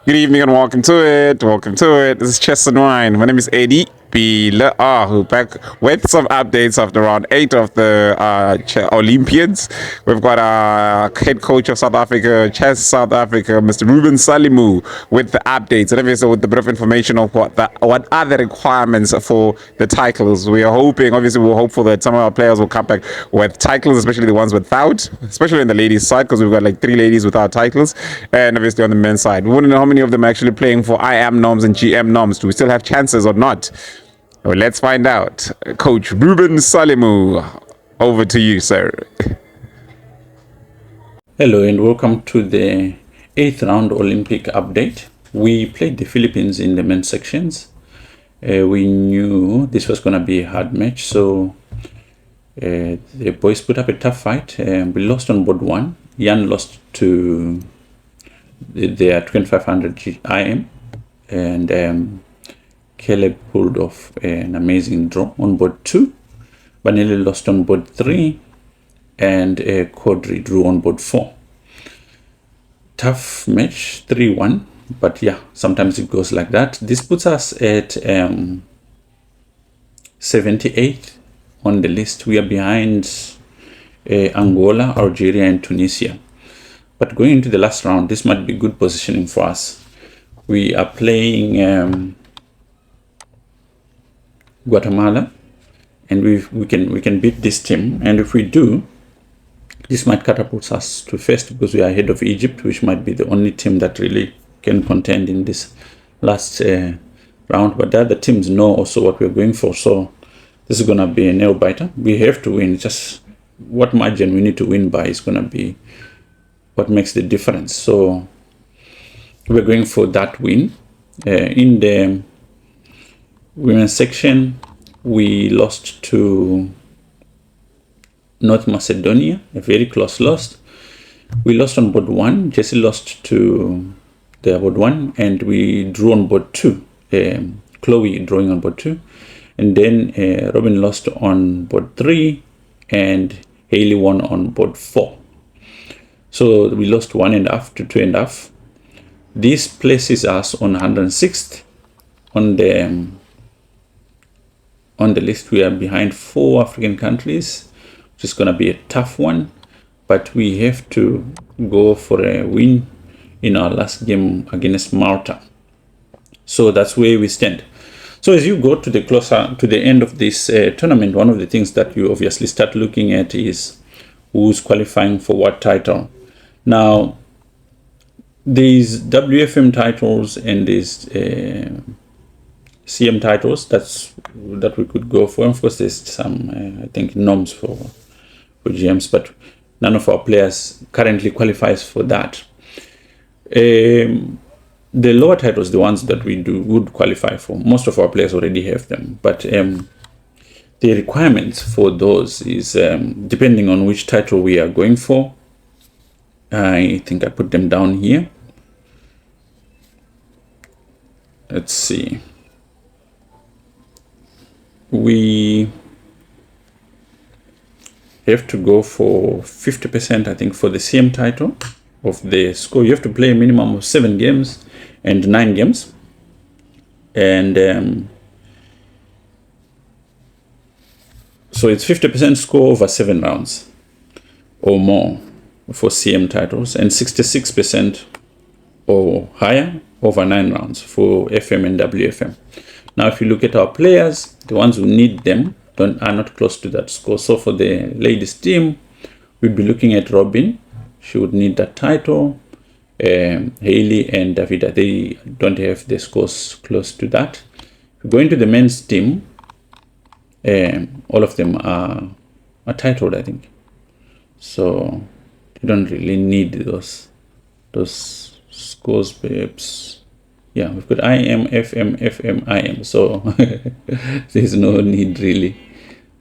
Good evening and welcome to it. Welcome to it. This is Chess and Wine. My name is Eddie who back with some updates after round 8 of the Olympiads. We've got our head coach of South Africa, Chess South Africa, Mr. Ruben Salimu, with the updates and obviously with a bit of information of what are the requirements for the titles. We are hoping, obviously, we're hopeful that some of our players will come back with titles, especially the ones without, especially in the ladies' side, because we've got like 3 ladies without titles, and obviously on the men's side. We want to know how many of them are actually playing for IM norms and GM norms. Do we still have chances or not? Well, let's find out. Coach Ruben Salimu, over to you, sir. Hello and welcome to the 8th round Olympic update. We played the Philippines in the men's sections. We knew this was going to be a hard match, so the boys put up a tough fight. We lost on board 1. Jan lost to their 2500 IM, and Caleb pulled off an amazing draw on board 2. Vanelli lost on board 3, and Quadri drew on board 4. Tough match, 3-1, but yeah, sometimes it goes like that. This puts us at 78th on the list. We are behind Angola, Algeria, and Tunisia. But going into the last round, this might be good positioning for us. We are playing Guatemala, and we can beat this team, and if we do, this might catapult us to first, because we are ahead of Egypt, which might be the only team that really can contend in this last round. But the other teams know also what we're going for, so this is going to be a nail biter. We have to win. Just what margin we need to win by is going to be what makes the difference. So we're going for that win. In the women's section, we lost to North Macedonia, a very close loss. We lost on board 1. Jesse lost to the board 1, and we drew on board 2. Chloe drawing on board 2. And then Robin lost on board 3, and Hayle won on board 4. So we lost 1.5 to 2.5. This places us on 106th on the list. We are behind 4 African countries, which is going to be a tough one, but we have to go for a win in our last game against Malta. So that's where we stand. So as you go to the end of this tournament, one of the things that you obviously start looking at is who's qualifying for what title. Now, these WFM titles and these CM titles that we could go for. Of course, there's some I think norms for GMs, but none of our players currently qualifies for that. The lower titles, the ones that we would qualify for, most of our players already have them, but the requirements for those is depending on which title we are going for. I think I put them down here. Let's see. We have to go for 50%, I think, for the CM title of the score. You have to play a minimum of 7 games and 9 games. And so it's 50% score over 7 rounds or more for CM titles, and 66% or higher over 9 rounds for FM and WFM. Now, if you look at our players, the ones who need them are not close to that score. So for the ladies team, we'd be looking at Robin. She would need that title. Hayle and Davida, they don't have the scores close to that. If you go into the men's team, all of them are titled, I think. So you don't really need those scores, perhaps. Yeah, we've got IM, FM, FM, IM. So there's no need really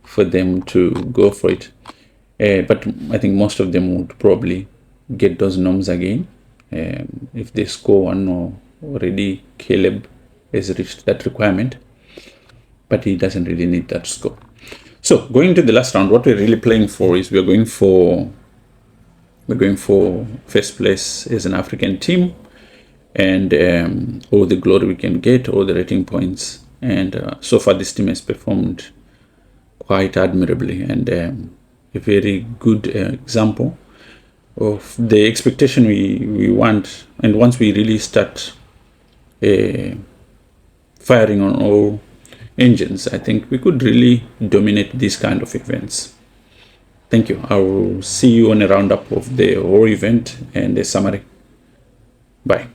for them to go for it. But I think most of them would probably get those norms again. If they score one or already, Caleb has reached that requirement, but he doesn't really need that score. So going to the last round, what we're really playing for is we're going for first place as an African team. and all the glory we can get, all the rating points. And so far this team has performed quite admirably, and a very good example of the expectation we want. And once we really start firing on all engines, I think we could really dominate these kind of events. Thank you. I will see you on a roundup of the whole event and a summary. Bye.